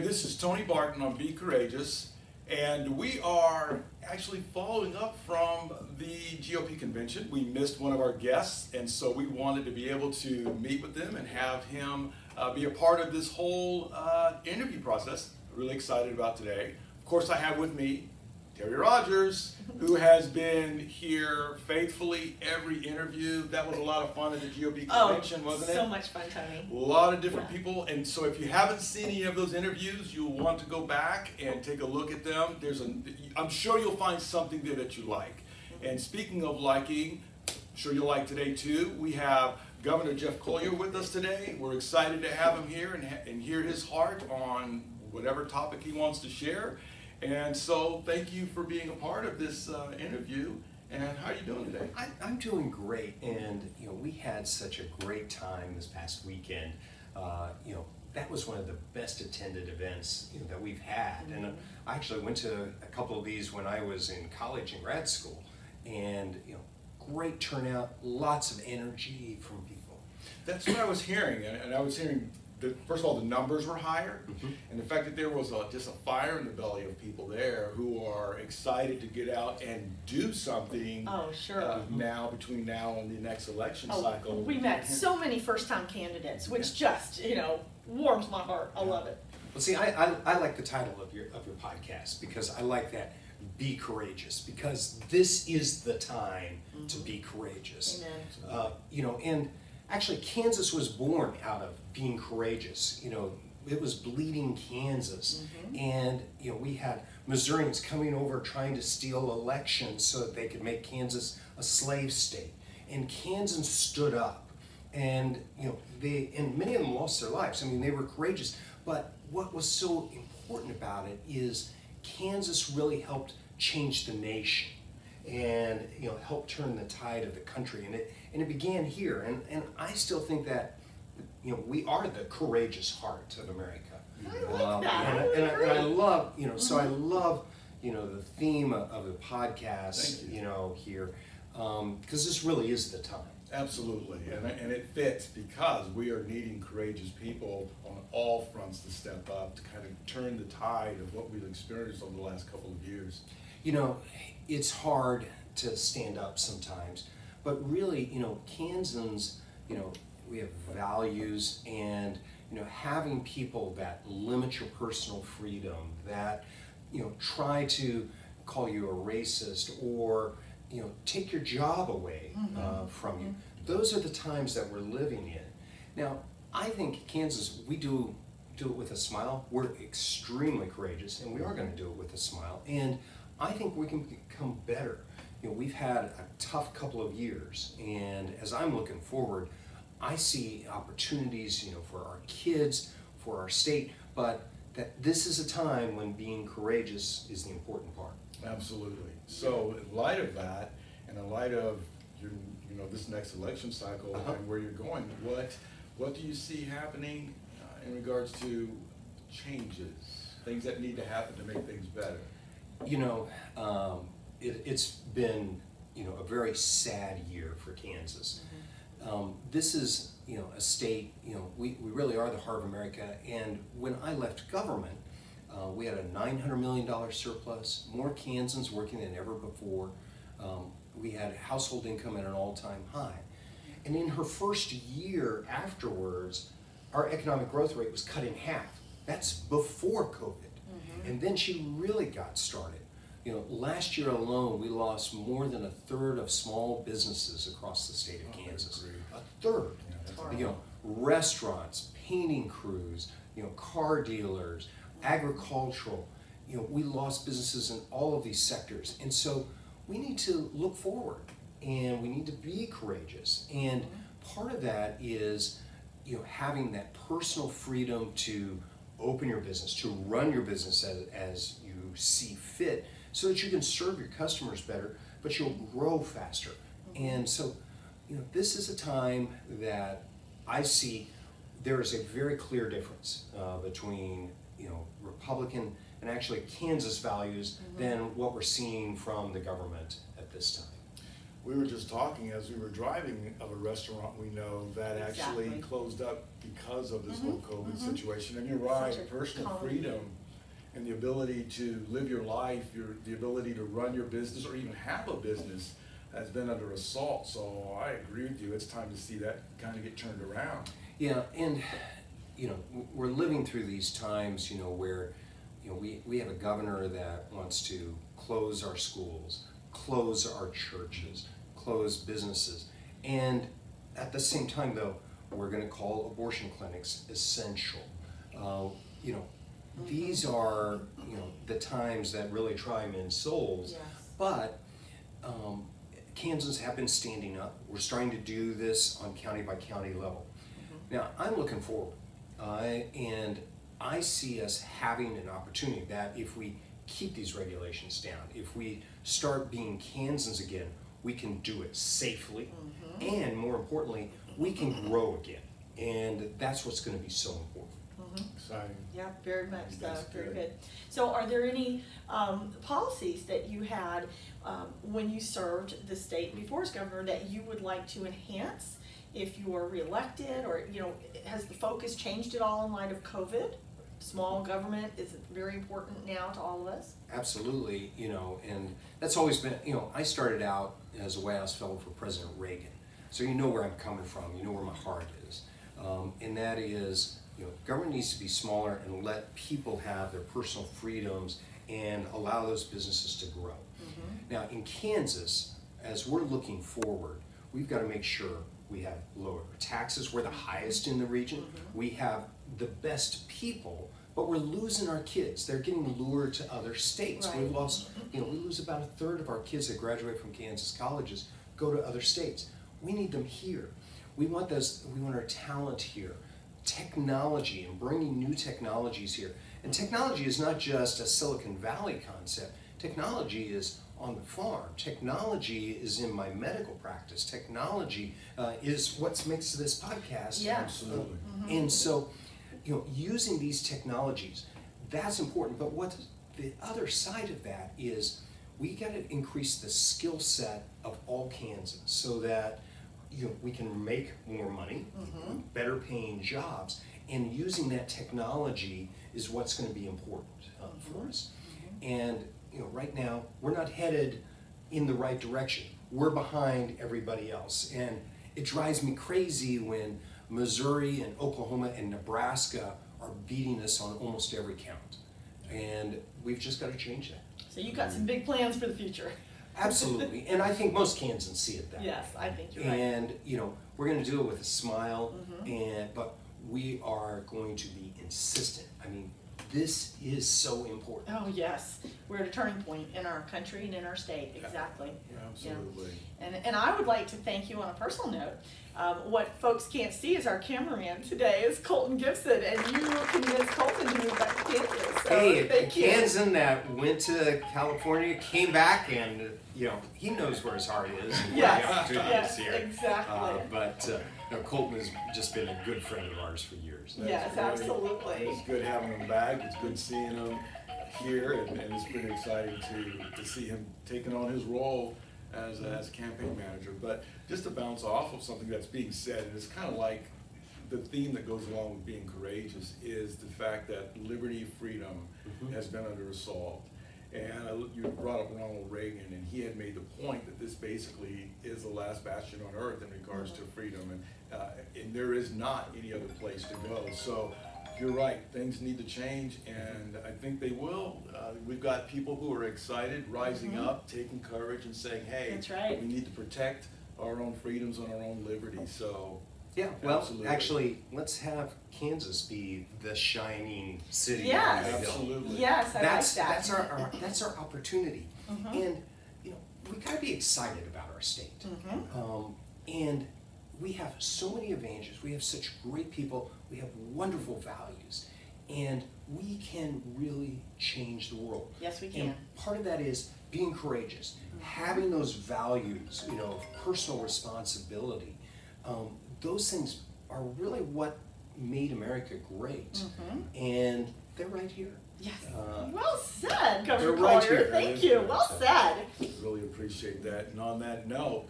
this is Tony Barton on Be Courageous, and we are actually following up from the GOP convention. We missed one of our guests, and so we wanted to be able to meet with them and have him be a part of this whole interview process. Really excited about today. Of course, I have with me Terry Rogers, who has been here faithfully every interview. That was a lot of fun at the GOP convention, wasn't it? So much fun, Tony. A lot of different people, and so if you haven't seen any of those interviews, you'll want to go back and take a look at them. I'm sure you'll find something there that you like. And speaking of liking, I'm sure you'll like today too. We have Governor Jeff Colyer with us today. We're excited to have him here and hear his heart on whatever topic he wants to share. And so thank you for being a part of this interview. And how are you doing today? I'm doing great, and we had such a great time this past weekend. That was one of the best attended events that we've had, and I actually went to a couple of these when I was in college and grad school, and great turnout, lots of energy from people. That's what I was hearing, and I was hearing that, first of all, the numbers were higher, and the fact that there was just a fire in the belly of people there who are excited to get out and do something. Oh, sure. Now, between now and the next election cycle. We met so many first-time candidates, which just, warms my heart. I love it. Well, see, I like the title of your podcast because I like that. Be courageous, because this is the time to be courageous. Amen. And actually, Kansas was born out of being courageous. It was bleeding Kansas, and we had Missourians coming over trying to steal elections so that they could make Kansas a slave state. And Kansans stood up, and many of them lost their lives. I mean, they were courageous. But what was so important about it is Kansas really helped change the nation, and helped turn the tide of the country. And it began here. And I still think that we are the courageous heart of America. I like that. And I love so I love the theme of the podcast here, because this really is the time. Absolutely, and it fits because we are needing courageous people on all fronts to step up to kind of turn the tide of what we've experienced over the last couple of years. It's hard to stand up sometimes, but really, Kansans, we have values, and having people that limit your personal freedom, that try to call you a racist or take your job away from you. Those are the times that we're living in. Now, I think Kansas, we do it with a smile. We're extremely courageous, and we are going to do it with a smile. And I think we can become better. We've had a tough couple of years, and as I'm looking forward, I see opportunities, for our kids, for our state, but that this is a time when being courageous is the important part. Absolutely. So in light of that, and in light of this next election cycle and where you're going, what do you see happening in regards to changes, things that need to happen to make things better? It's been a very sad year for Kansas. This is a state, we really are the heart of America, and when I left government, we had a $900 million surplus, more Kansans working than ever before. We had household income at an all-time high. And in her first year afterwards, our economic growth rate was cut in half. That's before COVID. And then she really got started. Last year alone, we lost more than a third of small businesses across the state of Kansas. A third. Restaurants, painting crews, car dealers, agricultural. We lost businesses in all of these sectors. And so we need to look forward, and we need to be courageous. And part of that is, having that personal freedom to open your business, to run your business as you see fit, so that you can serve your customers better, but you'll grow faster. And so, this is a time that I see there is a very clear difference between, Republican and actually Kansas values than what we're seeing from the government at this time. We were just talking as we were driving of a restaurant we know that actually Exactly. closed up because of this Mhm, whole COVID mhm. situation. And you're right, Such a personal common- freedom and the ability to live your life, the ability to run your business or even have a business has been under assault. So I agree with you. It's time to see that kind of get turned around. Yeah, and we're living through these times, where we have a governor that wants to close our schools, close our churches, close businesses, and at the same time, though, we're going to call abortion clinics essential. These are the times that really try men's souls. Yes. But Kansans have been standing up. We're starting to do this on county by county level. Now, I'm looking forward, and I see us having an opportunity that if we keep these regulations down, if we start being Kansans again, we can do it safely, and more importantly, we can grow again. And that's what's going to be so important. Exciting. Yeah, very much so, That's very good. good. So are there any policies that you had when you served the state before as governor that you would like to enhance if you are reelected, or, has the focus changed at all in light of COVID? Small government is very important now to all of us. Absolutely, and that's always been, I started out as a White House fellow for President Reagan. So you know where I'm coming from, you know where my heart is. And that is, government needs to be smaller and let people have their personal freedoms and allow those businesses to grow. Now, in Kansas, as we're looking forward, we've got to make sure we have lower taxes. We're the highest in the region. We have the best people, but we're losing our kids. They're getting lured to other states. Right. We've lost, we lose about a third of our kids that graduate from Kansas colleges go to other states. We need them here. We want our talent here. Technology and bringing new technologies here. And technology is not just a Silicon Valley concept. Technology is on the farm. Technology is in my medical practice. Technology is what makes this podcast. Yeah. Absolutely. And so, using these technologies, that's important. But what the other side of that is, we got to increase the skill set of all Kansans so that we can make more money, better paying jobs, and using that technology is what's going to be important for us. And right now, we're not headed in the right direction. We're behind everybody else. And it drives me crazy when Missouri and Oklahoma and Nebraska are beating us on almost every count. And we've just got to change that. So you've got some big plans for the future. Absolutely. And I think most Kansans see it that way. Yes, I think you're right. And we're going to do it with a smile, but we are going to be insistent. I mean, this is so important. Oh, yes. We're at a turning point in our country and in our state, exactly. Absolutely. And I would like to thank you on a personal note. What folks can't see is our cameraman today is Colton Gibson, and you convinced Colton to move back to Kansas. So Hey, a thank you. Kansan that went to California, came back, and he knows where his heart is and where the opportunity Yes, is here. exactly. But Colton has just been a good friend of ours for years. Yes, That's great. absolutely. It's good having him back. It's good seeing him here, and it's pretty exciting to see him taking on his role as a campaign manager. But just to bounce off of something that's being said, and it's kind of like the theme that goes along with being courageous is the fact that liberty, freedom has been under assault. And you brought up Ronald Reagan, and he had made the point that this basically is the last bastion on earth in regards to freedom, and there is not any other place to go. So you're right, things need to change, and I think they will. We've got people who are excited, rising up, taking courage, and saying, hey, That's right. we need to protect our own freedoms and our own liberty. So Yeah, well, Absolutely. actually, let's have Kansas be the shining city Yes. on the hill. Absolutely. Yes, I That's like that. that's our opportunity, and we got to be excited about our state. And we have so many advantages. We have such great people. We have wonderful values, and we can really change the world. Yes, we And can. part of that is being courageous, having those values, of personal responsibility. Those things are really what made America great, and they're right here. Yes. Uh, Well said, they're Governor right Colyer. here. Thank you. Well said. really appreciate that. And on that note,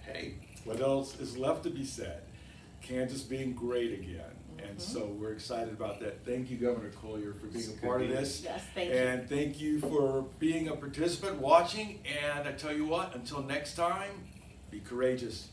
hey, what else is left to be said? Kansas being great again. And so we're excited about that. Thank you, Governor Colyer, for being It's a good part of being this. Yes, thank you. And thank you for being a participant watching. And I tell you what, until next time, be courageous.